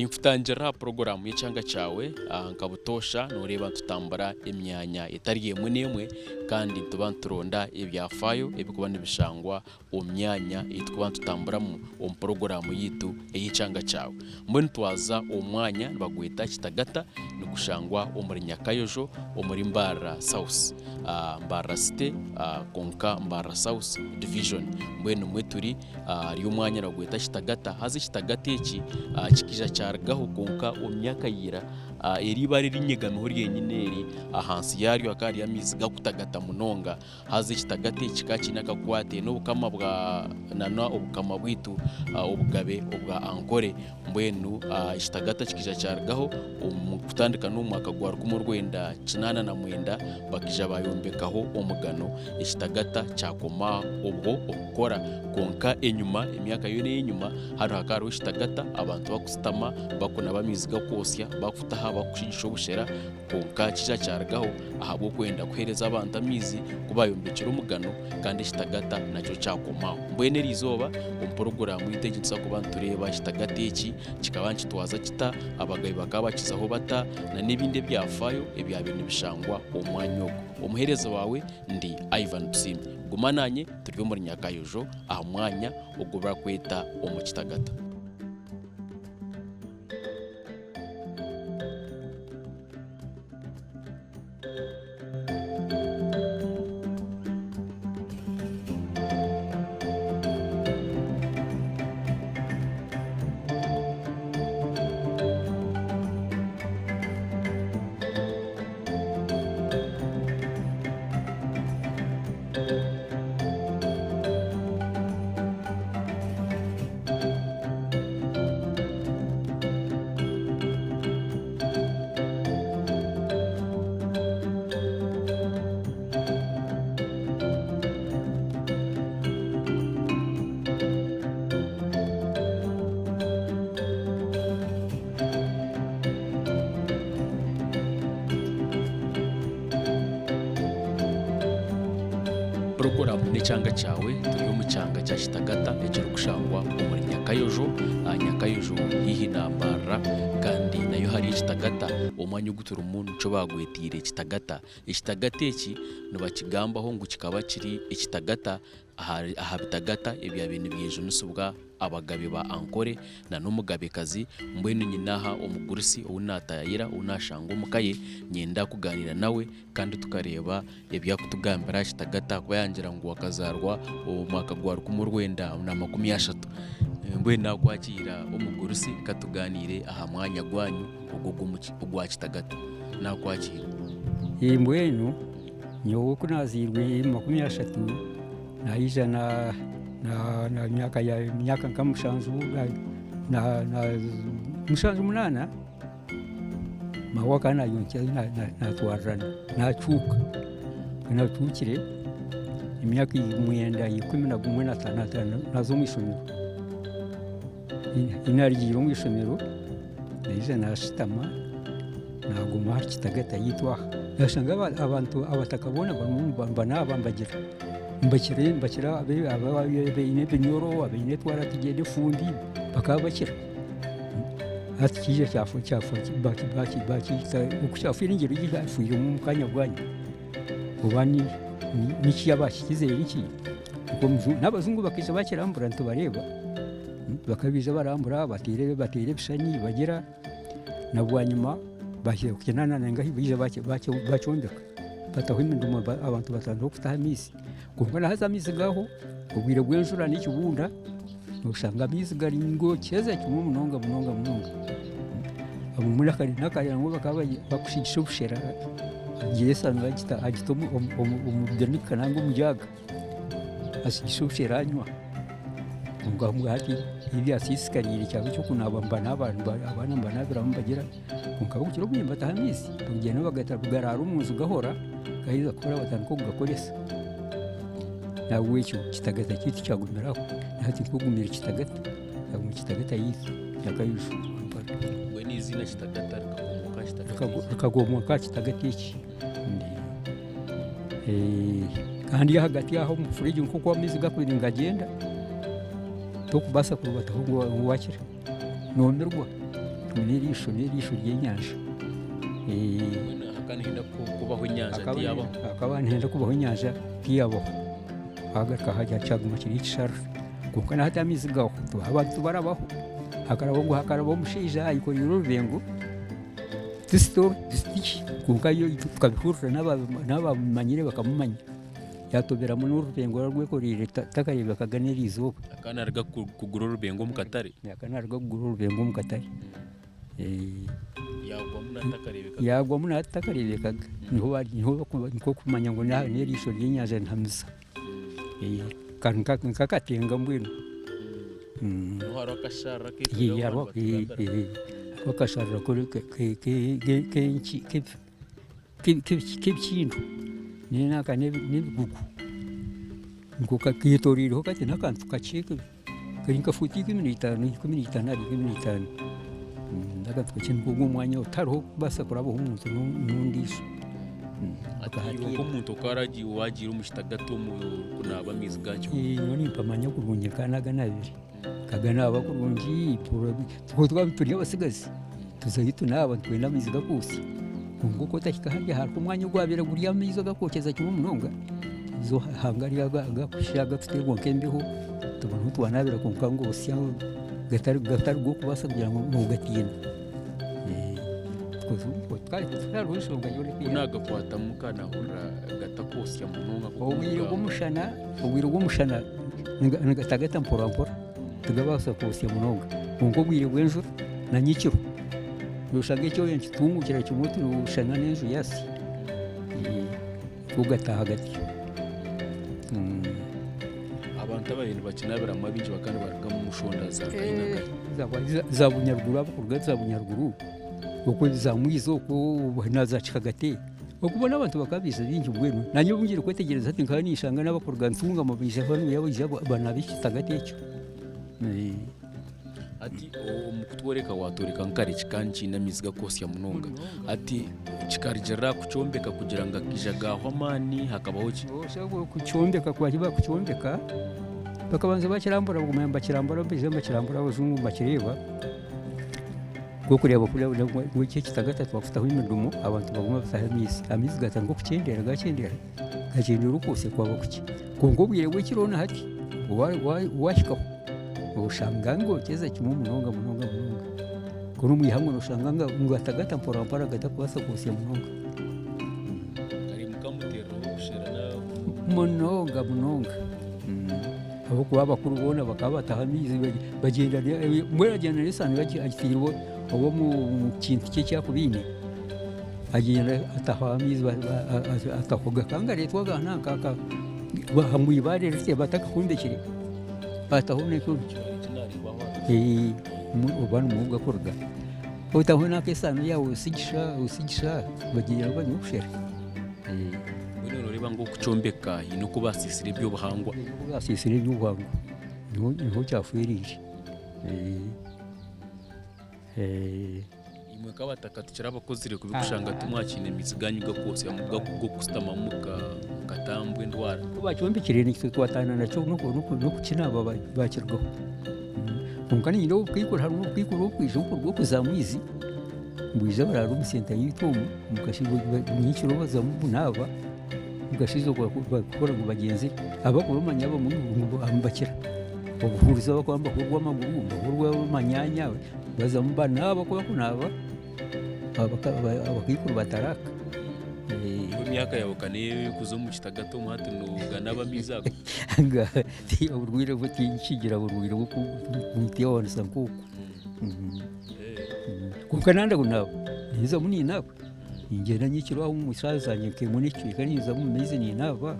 Nimfutangira porogaramu y'ekyanga kyawe nkabutosha noreba tutambura emyanya etari emwe n'emwe kandi tuba turonda ebyafaayo ebikuba nibishangwa omu myanya eitukuba tutamburamu omu porogaramu yitu ey'ekyanga kyawe. Mbwenu twaza omwanya nibagweta Kitagata nigushangwa omuri Nyakayojo omuri Mbarara South, Mbarara City konka Mbarara South Division. Mbwenu mwe turi ari omwanya nibagweta Kitagata. Haza Kitagata eki kikija kyargaho konka omu myaka yira eriba ririnyegamiho ryenyine eri ahansi yaryo akari amizi gakutagata munonga. Haza Kitagata eki kakina kakwate n'obukama bwa nana obukama bwitu obugabe obwa Ankore. Mbwenu Kitagata kikija kyargaho omu kutandika n'omwaka gwa 1989 bakija bayombekaho omugano Kitagata kyakoma obwo okukora konka enyuma emyaka yone enyuma hano hakariho Kitagata abantu bakusitama bakuna bamizi gakosya bakutaha bakushigisha obushera konka kija kyargaho ahabwo kwenda kuhereza abantu amizi kubayombekera omugano kandi Kitagata nakyo kyakoma. Mbwenu erizoba omu porogaramu yiteginisa kuba ntureba Kitagata eki kikaba nkitwaza kita abagabi bakaba bakizaho bata na n'ebindi ebyafaayo ebyabire nibishangwa omwanya ogwo. Omuhereza wawe ndi Ivan Busimbi. Guma nanye turi muri Nyakayojo aha mwanya ogwo barakweta omu Kitagata. Porogaramu n'ekyanga kyawe turi omu kyanga kya Kitagata ekiri kushangwa omuri Nyakayojo. Nyakayojo hihi na Mbarara kandi nayo hari Kitagata omwanya ogu turimu nikyo bagwetiire Kitagata. Ekitagata eki nibakigambaho ngu kikaba kiri ekitagata aha bitagata ebyabire nibyejunisibwa abagabe ba Ankore na n'omugabekazi. Mbwenu nyinaha omugurisi ounatayira ounashanga omukaye nyenda kuganira nawe kandi tukareba ebyakutugambira Kitagata kuba yangira ngu wakazarwa omwaka gwa 1930. Mbwenu nakwakira omugurisi katuganire aha mwanya gwanyu ogwa Kitagata. Nakwakira. Mbwenu nyowe kunazirwe 30 naija na myaka nka mushanju na mushanju munana mawaka nayonkya natwarana nacuka natukire emyaka 19 nazo mwishomero inarigire omwishomero naija nashitama naguma hari Kitagata yitwaha nashanga abantu abatakabona banaba mbagira mbakira abaine ebinyoro abaine twara tugende fundi bakaba bakira ati kije cyafo baki okucyafira ingero yifuye mu kanya bwanyu ubani niki yabashikizera iki n'abazungu bakija bakirambura ntubareba bakabiza barambura batere bishani bagira na bwanyuma baje kukinana nangahi bije bacyondeka bataho iminduma abantu batandukanye kutaha misi kuko nahaza amizi gaho ubwire bw'enjura n'ikibunda usanga amizi gari ngo cyeza cyumu munonga abumura kari nakari ngo bakaba bakushigisha ubushera Yesu ngagita agitomu umudenika nango mujaga asigisha ubushera anywa ngo ngati ibi asisikarire cyangwa cyo kunabamba n'abantu abana mbanabira mbagira kunkaba kukiro bwimba tahamisi kugenda bagata kugarara umunzu gahora gahiza kora batanko gakoresa nawe cyo Kitagata kiti cyagumiraho nati kugumira Kitagata mu Kitagata yiki Nyakayojo. We ni izina Kitagata rikagomoka Kitagata iki kandi hagati yaho mu furiji nko kwa mizi gakwira agenda tokubasa kurubataho ngo wakira nomerwa n'erisho ry'enyanja. Hakana henda kubaho inyanja tiyabaho. Akaba ntenda kubaho inyanja tiyabaho. Agaruka hajya caguma kiri kishara. Kuko na hata amizi gaho abantu barabaho. Hakarabaho umushaija ayikorera urubengo. Dusitiki kuko yo tukabihurira n'abamanyire bakamumanya. Yatobera mu n'urubengo rwekorera takareba kaganira izuba. Akana arga kugura urubengo mu katare. Akana arga kugura urubengo mu katare. Yagwa mu natakarebekaga niho kumanya ngo n'erisho ry'enyanja ntamisa. Kakatenga mbwino. Haro akashara akashara k'ebikindu n'enaka n'ebigugu ngo kakitoririho kati n'akantu kakye kari nka futi 15 n'akantu kakye nk'umwanya utariho kubasa kurabaho umuntu n'undisho. Uko umuntu ukaragiye wagira umushitagato mu kunaba amizi gacyo. None mpamanya kurungi kanaga nabiri kagana abakurungi tuko twabituriye abasigazi tuzahita naba twenda amizi gakusi nguko takika harya hari umwanya gwabira guri amizi gakokeza kimwe munonga zo hangari agakushaga tutegwa kembeho tubona twanabira kunkango osya gatari go kubasa kugira ngo mugatina. Unaga kwata mukana hura gatakosya munonga ubwira bw'umushana ngatagata mpora tugabasa kosya munonga ngo bwire bwenjo na nyikiro rushage cyo yenchitungukira cyumutu rushana n'enjo yasi ugataha hagati. Abantu abayindi bakinabira amabinji bakandi baruga mu mushonda za kainaga za bunyaruguru abakurga za bunyaruguru uko zamwizo ko nazacikagate okubona abantu bakabiza bingi bwenu nanyo bungire kwetegereza ati nkani ishanga n'abakurga nsunga mabije hano yabije banabishitagate cyo. Ati umukutworeka watoreka nkari chikanchi n'amiziga kosya munonga ati chikarijera kuchombeka kugira ngo akijagaho amani hakabaho ki kuchombeka kwa kiba kuchombeka bakabanza bakirambura gumemba kirambura bizemba kirambura abazungu bakireba kureba w'iki kitagata twafutaho imidumo abantu baguma basahamizi amizi gatango kucendera gacendera ukose kwabo kuki kungo bwire w'ikirona hati washikaho ushangango keza kimwe munonga kuri umwihamwe ushanganga ngatagata mpora gatakwasa kose munonga ari mukamutero ushera munonga abo kuba bakuru bona bakaba batahamizi bagenda mwera n'isano bakirwo abo mu kintu cye cyakubine agenda atahamizi atakoga kangare twagana kaka bahamwibare rite bataka kundekire batahone ko ubana mu gakorga utahona kesano yawe usigisha bagira banyushera. Bino reba ngo kucombeka ino kubasisira ibyo bahangwa kubasisira ibyo bahangwa niho cyafurije. Imwe kabataka tukira abakozire kubikushanga tumwakine imiziganyu gakose amuga go kustama muka katambwe ndwara kubacombekire ni twatana naco no kukina aba bakirwaho kunkani nyiro kwikora harimo kwikora kwije uko kuzamwizi mbwije bararu musenta yitumu mukashigo nyikiro bazamubunaba mugashizo gukora mu bagenzi abakurumanya abo mu ambakira obuhuriza bakwamba kurwa amaguru kurwa manyanya bazamubana abo kunaba abakikuru bataraka imyaka yawe kane kuzo mu kitagato muhatu nugana abamiza anga ti urwire butinchigira urwire buku mutiyo sankuko kukananda kunaba niza muni naba ingena nyikiro aho umusaza nyeke muniki kaniza mu mezi ni naba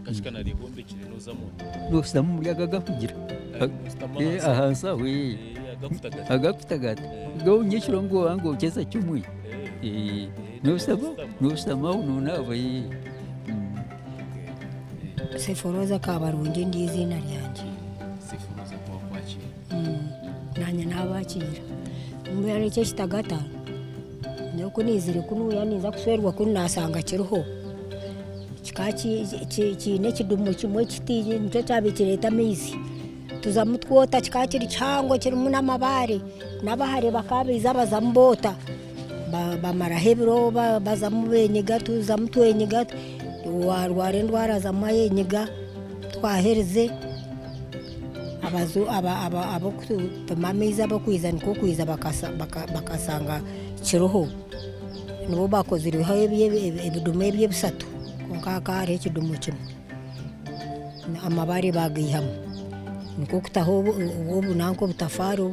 kashikana ribombe kireno zamo no samu muryaga kugira ahansa we agafutagata go nyikiro ngo ango keza cyumwe no sama ununaba Seforoza Kabarungi ndi izina ryanjye Seforoza kwa kwakira nanya nabakira mbere icyo kitagata nuko nizire kunu yaniza kuswerwa kunu nasanga kiruho kine kidumu kimwe kitije nicyo cyabikireta mizi tuzamutwota kikakiri cyango kiri mu namabare n'abahari bakabiza bazamu bota bamaraho ebiro bazamu benyiga tuzamu twenyiga warwara endwara zamu yenyiga twahereze abo kutupima amaizi abo kwiza niko kwiza bakasanga kiroho nibo bakozirweho ebidumu ebyebisatu konka hariho ekidumu kimwe amabare bagihamu niko kutaho obu nanka obutafaari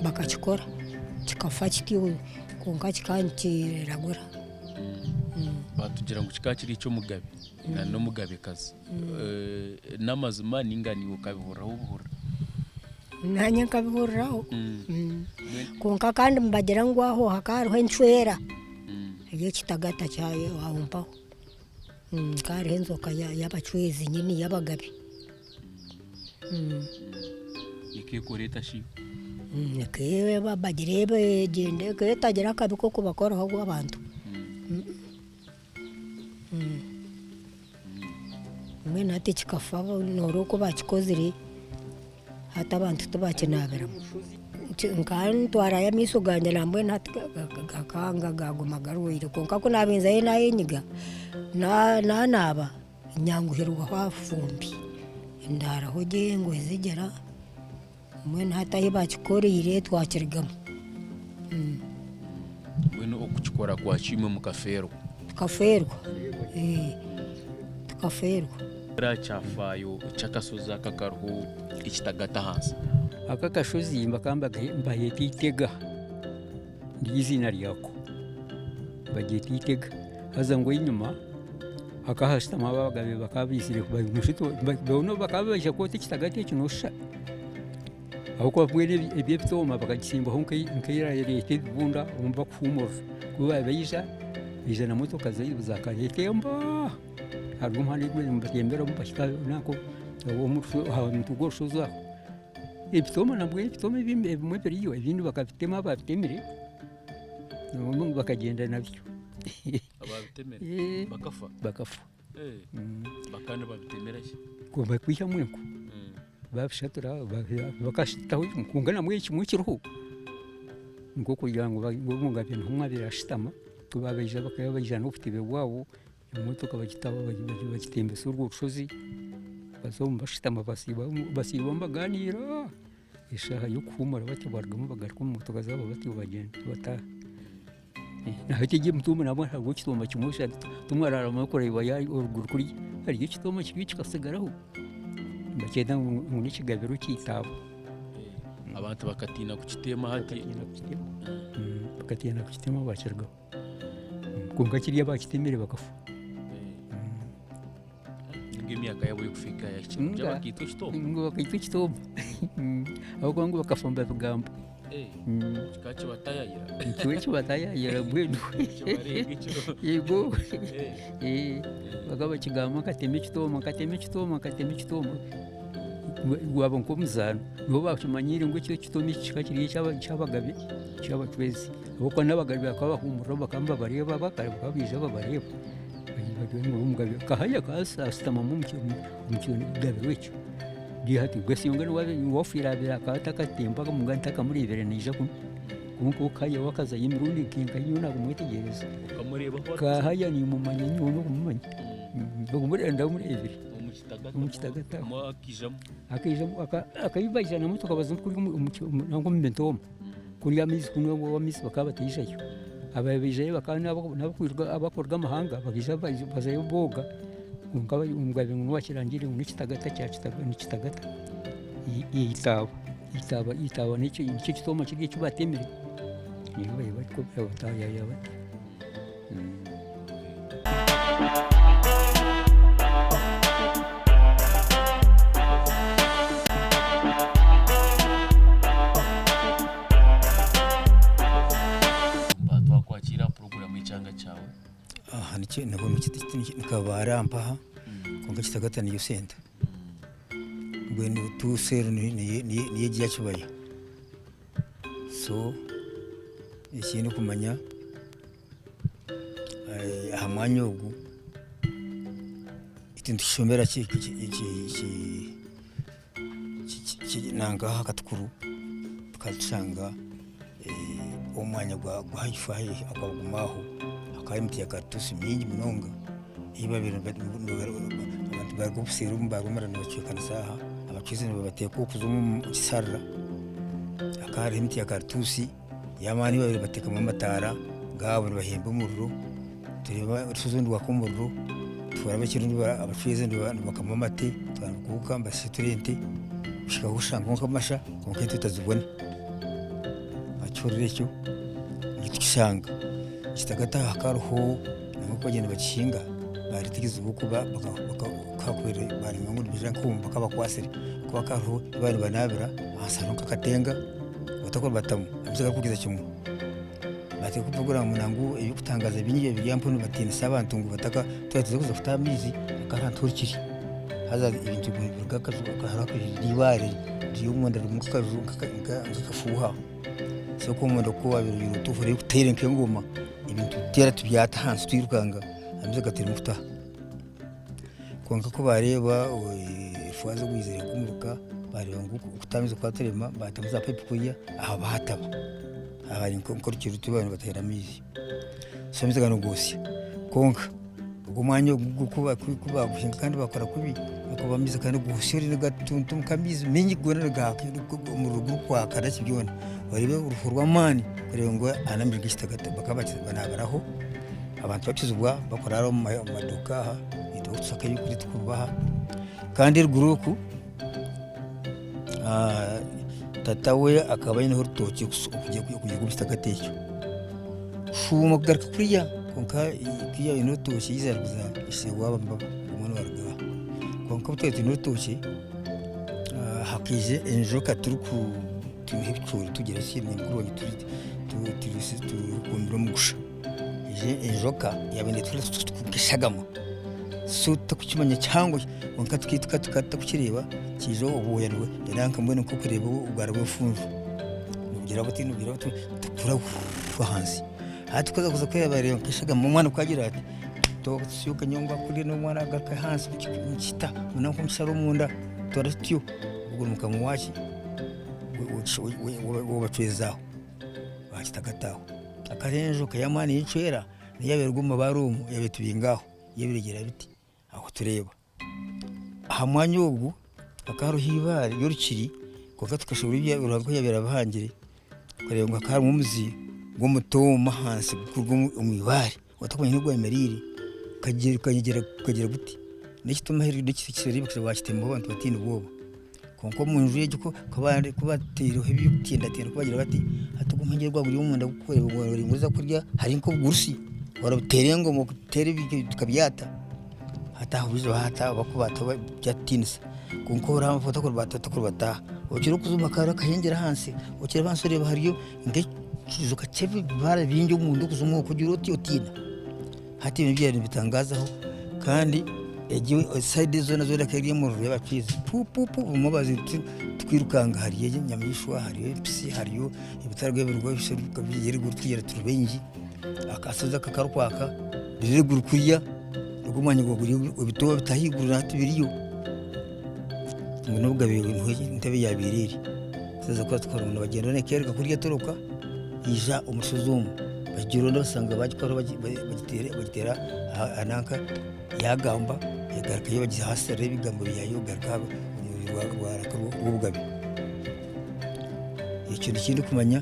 bakakikora kikafa kityo konka kikankiragura batugira ngo kikaba kiri icy'omugabe n'omugabekazi n'amazima ninganiwe ukabihuriraho buhura nanye nkabihuriraho konka kandi mbagira ngo aho hakariho encwera y'ekitagata kyayo wahumpaho kariho enzoka y'abacwezi nyine y'abagabe ikekoreta shiyo ikeba bagire begende ketagira akabi ko kubakoraho abantu mwe nati kikafa noruko bakikozire hata abantu tubakinabiramu nkantwara y'amiso ganje nambwe nati gakanga gaguma garwire konka ko nabinzaye nayenyiga naba nyanguherwa hafumbi ndaraho je ngo zigera mwe nataye bakikorire twakirigamo weno okukikora kwa kimwe mu kaferwa tukaferwa racyafayo cyakasoza kakaruhu ikitagata hansi aka kashozi mbaheta itega ry'izina ryako bageta itega haza ngo inyuma akahasitama abagabe bakabizire babona bakabasha ko tikitagata kinosha aho ko bwene ebye bitoma bakagisimba honke nkira leta bunda umva kufumura kuba bayisha na moto kazi zakaletemba harimo hali gwe mbatembera mupashika nako uwo muntu goshoza ibitoma nabwe ibitoma bimwe biriyo ibindi bakabitema babitemere n'umuntu bakagenda nabyo ababitemere bakafa bakana babitemera ki ko bakwisha mweko babishatura bakashitaho kungana mwe kimwe kiruhu ngo kugira ngo bunga bintu ntumwa birashitama tubabeje bakayabajana ufite bewawo imotoka bagitembesa urwo rushozi bazomba shitama basiba mbaganira ishaha yo kumara batibarwamo bagaruka mu motoka zabo batibagenda bataha naho kigiye mutuma nabo ntabwo kitoma kimusha tumwarara amakora yayi uruguru kuri hari kitoma kikasigaraho bakenda ngo n'ikigabiro cyitabo abantu bakatina ku kitema hati bakatina ku kitema bakirgaho kunga kiriya bakitemere bakafu imyaka yabo yo kufika yakije bakitwa kitoma ngo bakitwa kitoma ahubwo ngo bakafamba bugamba kikacho batayayira kiwecho batayayira bwedu yego bagaba kigama kateme kitoma gwabo nkomuzano bo bakimanyire ngo cyo kitomi kikakiriye cyabagabe cyabacwezi ahubwo n'abagabe bakaba bahumura bakamba bareba bakabije babareba bagwe n'umugabe kahaya kasastama mu mukino gabe wecho gihati gwesinga wafira bira katakatemba mugantaka muri iverenije kunko kaya wakaza yimirundi kinga yuna kumwetegereza ukamureba kahaya ni mumanya nyuno kumanya bagumurenda muri ivere umukitagata akijamo akayibajana muto kabaza kuri nango mbentoma kuri yamizi kuno wamizi bakabatijhayo ababijaye bakana nabakwirwa abakorwa amahanga bagija bazayo boga umugabo ngo wakirangire ngo n'ikitagata n'ikitagata yitaba nicyo kitoma kiri cyo batemere niyo bayiba ko bataya kwakira program y'icanga cyawe niki nabona nikabarampa konga kitagata niyo senta ngwendo tuseru niye giya kibaya so ikintu kumanya ahamwanya ugu itintu kishomera nanga hakatukuru tukasanga omwanya gwa haifahi akagumaho akayimti yakatusi mingi munonga iba abantu bari gusira umbarumara n'abacikana saha abacize babateka kuzumu kisarra akari imti yakatusi yamani bari bateka mu matara ngabo bahemba umuriro tureba tuzundi wakumuriro twara bakirundi abacize bakama mate twanukuka mbasiturente ushaka gushanga nkamasha konke tutazibona acyurirecyo gishanga kitagata hakaruho nuko bagenda bacishinga bari tigize ubukuba bakakwere bari ngo bijana kumva kabakwasire kuba karuho bari banabira asanuka katenga batakora batamu amsaka kugiza kimwe bati kuvugira munangu iyo kutangaza ibinyiye byampono batini sabantu ngo bataka twatuze kuza kutamizi akaranturikiri haza ibintu bigakazuka harako diware ry'umwanda rumukakazuka ngakafuha soko umuntu ko wabiri tufure kutere nkengoma ibintu tera tubyata hansi twirukanga amze gatera mufuta konka ko bareba ifuaze gwizere kumuruka bareba ngo kutamiza kwa terema batamuza pepe kuya aha bahataba abari ko kirutu bana batera mizi somiza gano gose konka ubwo mwanya gukuba gushinga kandi bakora kubi bakaba miza kandi gushirira gatuntu mukamizi menyi gona gake mu rugo kwa karaki byone baribe urufurwa mani barebe ngo anambirwa kitagata bakabakiza banabaraho abantu bakizubwa bakoraro mu maduka aha tusaka y'ukuri tukubaha kandi ruguruku tatawe akaba yine urutoki kujya gubista gatecyo shuma kugaruka kuriya konka kiya ino toki yizaruza isewaba mbaba umuntu warga konka butete ino toki hakije enjoka turuku tuhipchuri tugera kimwe n'uronye turi kumbira mugusha je enjoka yabende turi tukishagamo so takukimanya cyangwa konka tukita kukireba kijo ubuherwe yaranka mbone ko kureba ubwara bw'ufunzu nugira bati tukura hansi hatukoza kuza kwebareba kishaga mu mwana kwagira ati to syuka nyongwa kuri no mwana agaka hansi kita munako msharo munda toratyo ubwo mukamwachi wobacwezaho bakitagataho akarenjo kayamani yicwera niyaberwa barumu yabetubingaho yebiregera biti aho tureba aha mwanya ugu akaruhibare yorukiri koka tukashobora ibya urako yabera bahangire kureba ngo akari umuzi ngo mutoma hansi kurwo umwibare watakwanye n'ubwo emerire kagera guti n'ikituma heri n'ikikireba bakitema abantu batinda ubwoba konko munju yego kabande kubatera hebyutinda tera kubagira bati atugumhengerwa buri umuntu gukorera ubwo nguza kurya hari nko gurusi warabutere ngo mu gutere tukabyata hatahubizo hata bakubata byatinisa konko ramfata ko bata ukiri kuzuma kara kahengera hansi ukiri bansore bahariyo nge kizuka chevi bara bingi umuntu kuzuma kugira utina hati ibyo bitangazaho kandi egiwe side zone zo rakariye mu rureba pizi pupu umubazi twirukanga hariye nyamishwa hariye psi hariyo ibitarwe birwa bisheruka bigere gutwira turubengi akasoza kakarukwaka biri gurukuriya rugumanye ngo guri ubitoba bitahigurira hati biriyo ngo nubwo bintu intebe yabiriri seza ko twara bagenda nekereka kuriya toroka ija umusuzumu bagironda basanga bagikora bagitera ananka yagamba yagaraka yabagize hasi rebe bigambo byayo garaka ubwabi icyo kindi kumanya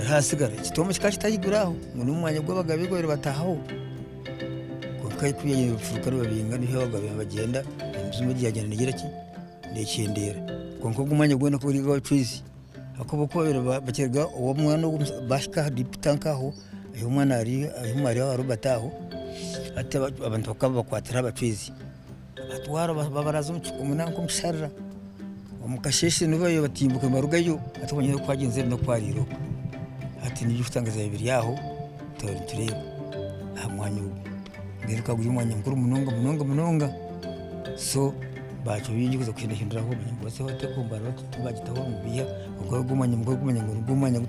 harasigara kitoma kikashitayiguraho ngo n'umwanya gw'abagabe go batahaho kuko kuye furuka babinga niho abagabe bagenda imizimo giyagenda nigira ki ndekendera konko gumanya gwo no kuri go twizi akoboko bakerga uwo mwana bashika diputankaho ayo mwana ari ayo mari arubataho ate abantu bakaba bakwatira abatwizi atwara babarazo umunanko musharra umukasheshe nubayo batimbuka marugayo atubonye ko kwagenze no kwariro ati niyo utangaza ibiri yaho tureba amwanyu ngeruka guri mwanya mukuru munonga so bacho bingi kuza kwenda hinduraho bose hote kumbara tubagitaho mu biya ubwo gumanya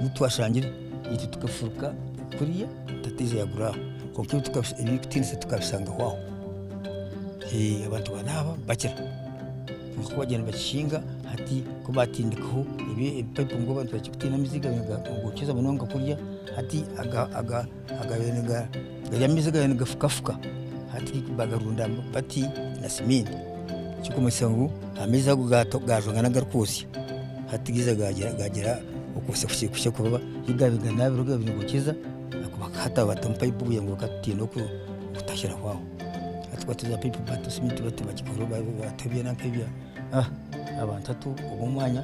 gutwashangire iki tukafuruka kuriya tatize yaguraho konko tukabisha tukabisanga waho abantu banaba bakira kuko bagenda bacishinga hati ko batindikaho ipipe ngo bantu bakikutina miziga ngo kiza munonga kurya hati aga ya miziga yana gafukafuka hati bagarunda bati na simindi cyo musangu ameza gajonga nagarkusi hati giza gagera ukuse kushye kuba yigabiga nabiruga bintu kiza akubaka hata batampayipu buye ngo katino ko kutashira kwaho atwatuza pipe batu simindi batu bakikoro batabye nakebya abantu ubumwanya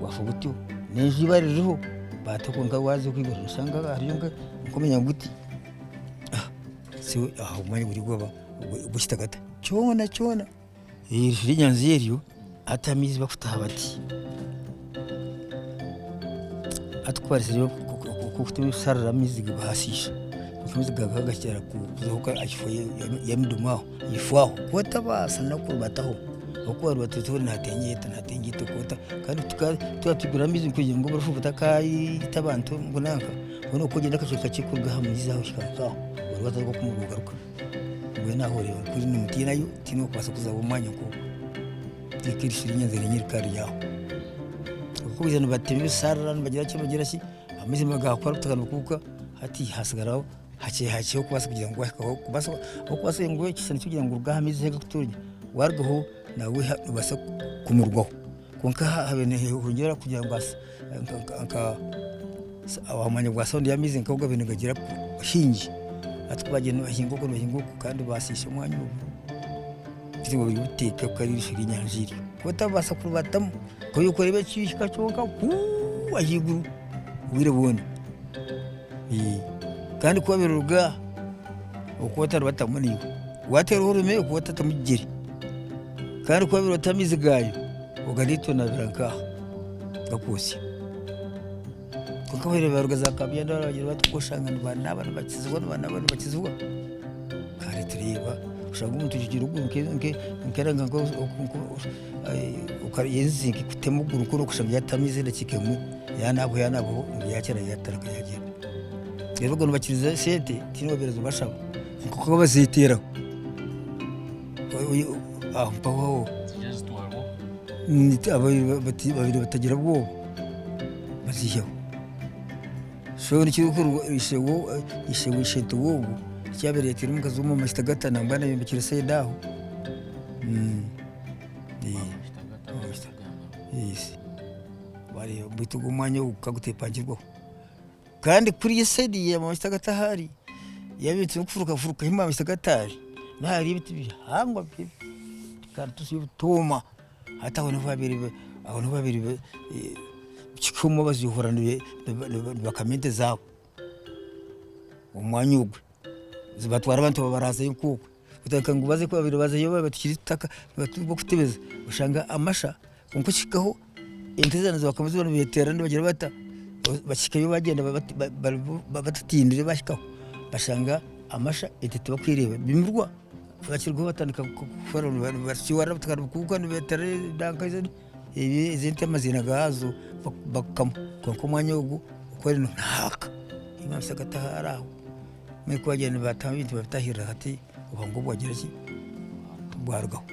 wafugutyo neji baririho batakunga waze kwibera usanga hariyonga ukomenya guti si aho umwanya buri goba ubusitagata cyona irinyanzi yeriyo atamizi bafutaha bati atwarisiriyo kukutu sarra miziga bahasisha miziga gagashyira kuzoka ayifoye yamidumaho yifaho kutabasa nakurbataho okuwa rwatutura ntatengite kota kandi tukatugura mizi kugira ngo barufuta kai tabantu ngo nanka ono kugenda kacika kikurga hamuzizaho shikaho urwaza rwo kumurugaruka we naho rero kuri n'umuti nayo tino kwasa kuzaba umwanya ko ikirishira nyanze nyiri kari yaho kubiza no batemi sarara bagira cyo bagira shi amizi magakora tutakana kuka hati hasigaraho hake kwasa kugira ngo kubasa ngo kisana kugira ngo urgahamize gakuturnya wargaho nawe basa kumurwaho konka habene hongera kugira ngo anka abamanya bwa sound ya mizi nkabwo bintu gagira hingi atwagene bahingo kandi basisha umwanya ngo biteka kari shiri nyanjiri kutabasa kurubatamo ko yuko rebe cyishika cyonka ahiguru wirebone kandi kubabiruga ukota rubatamuni watera urume ukota tamugiri kandi kuba birotamizi gayo ugarito na biranka gakusi kuko baruga zakabyenda bagira batukoshanga n'abana bakizwa kandi tureba ushaka umuntu ukigira uguruke nkeranga ngo ukayenzi kutemuguru ko kushaka yatamizi ndakikemwe yanabo yakera yataraka yagenda rero ngo bakiriza sente tino berezo bashaba kuko bazitira aho babiri batagira bwoba baziyeho shobora ishewo isheto wogo cyabereye tiri mukazi mu mastagata nambana yembikira sedaho bari bitugo umwanya ukagutepangirwaho kandi kuri yesedi ya mastagata hari yabitse kufuruka hima mastagatari nari ibiti bihangwa kandi tusibutuma hata abantu babiri kikumo bazihoraniye bakamente zabo umwanya ugwe zibatwara abantu babaraza y'inkuko utaka ngo baze ko babiri bazayo batikitaka batugo kutebeza ushanga amasha kunko kikaho intezana zabakamuzibona biterana bagira bata bakikayo bagenda batatindire bashikaho bashanga amasha etete bakwireba bimirwa bakirwa batandika gukora basiwara kuko betare dankaze izinte amazina gazo bakam konko mwanya ugu ukore ntaka imamsa gataharaho meko bagenda batamibintu batahira hati ubango bwagira ki bwargaho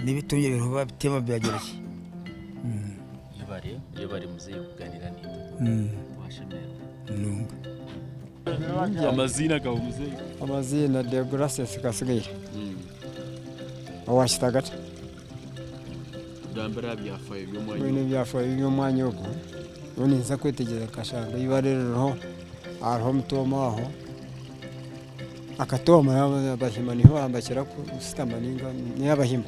nibitumye biro batema byagira ki yabari muze kuganira ninde twashemera nunga amazina ga umuze amazina de Gracias Kasigaye awashitagata dambera byafaye by'umwanya uko none nza kwetegeza kashanga ibarero aho mutoma aho akatoma y'abahima niho ambakira ku sitamaninga n'abahima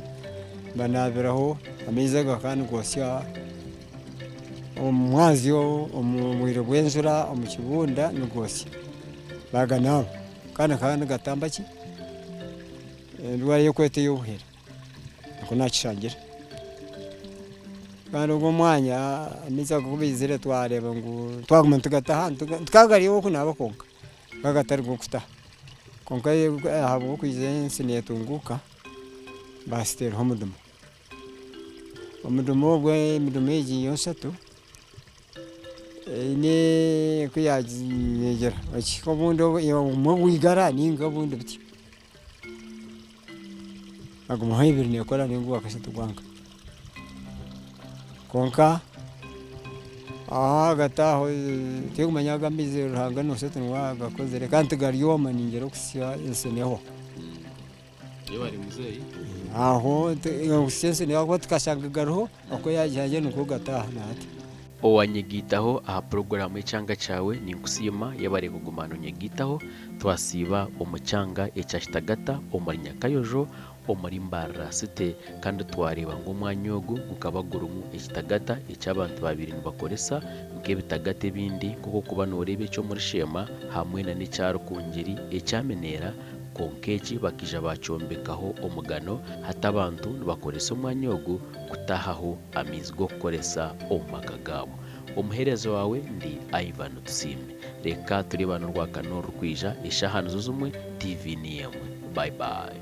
banaberaho amizaga kandi gosya umwazi umwiro gwenzura umukibunda n'ugosya bagana kandi gatambaki ndwari yo kwete yuhera ko nakishangira kandi ubwo mwanya amiza kubizire twareba ngo twaguma tugataha tukagariye ko nabakonka bagatari gukutaha konka habo kwizense netunguka bastero homudumo gwe midumeji yonsatu ne kuyagera akiko bundo mu wigara ninga bundo biti aguma hayibiri ne kora ningu akashatu gwanga konka hagati aho tekumanyaga amaizi ruhanga nose tinwagakozere kandi garyoma ningera okusya enseneho iyo bari muzeyi aho okusya enseneho kuba tukashanga gariho ako yagihaye niko gataha nati owanyegitaho aha porogaramu y'ekyanga kyawe ninkusima yabare kugumana onyegitaho twasiba omukyanga ekya Kitagata omuri Nyakayojo omuri Mbarara City kandi twareba ngo omwanya ogu gukaba gurumu ekitagata eky'abantu babiri nibakoresa nk'ebitagata ebindi kuko kuba noreeba ekyo muri Shema hamwe na n'ekyarukungiri ekyamenera konka eki bakija bakyombekaho omugano hati abantu nibakoresa omwanya ogu kutahaho amaizi g'okukoresa omu maka gaabo. Omuherezo wawe ndi Ivan Tusime, reka turebana orwakano rukwija eshaha nizo zimwe TV ni emwe. Bye bye.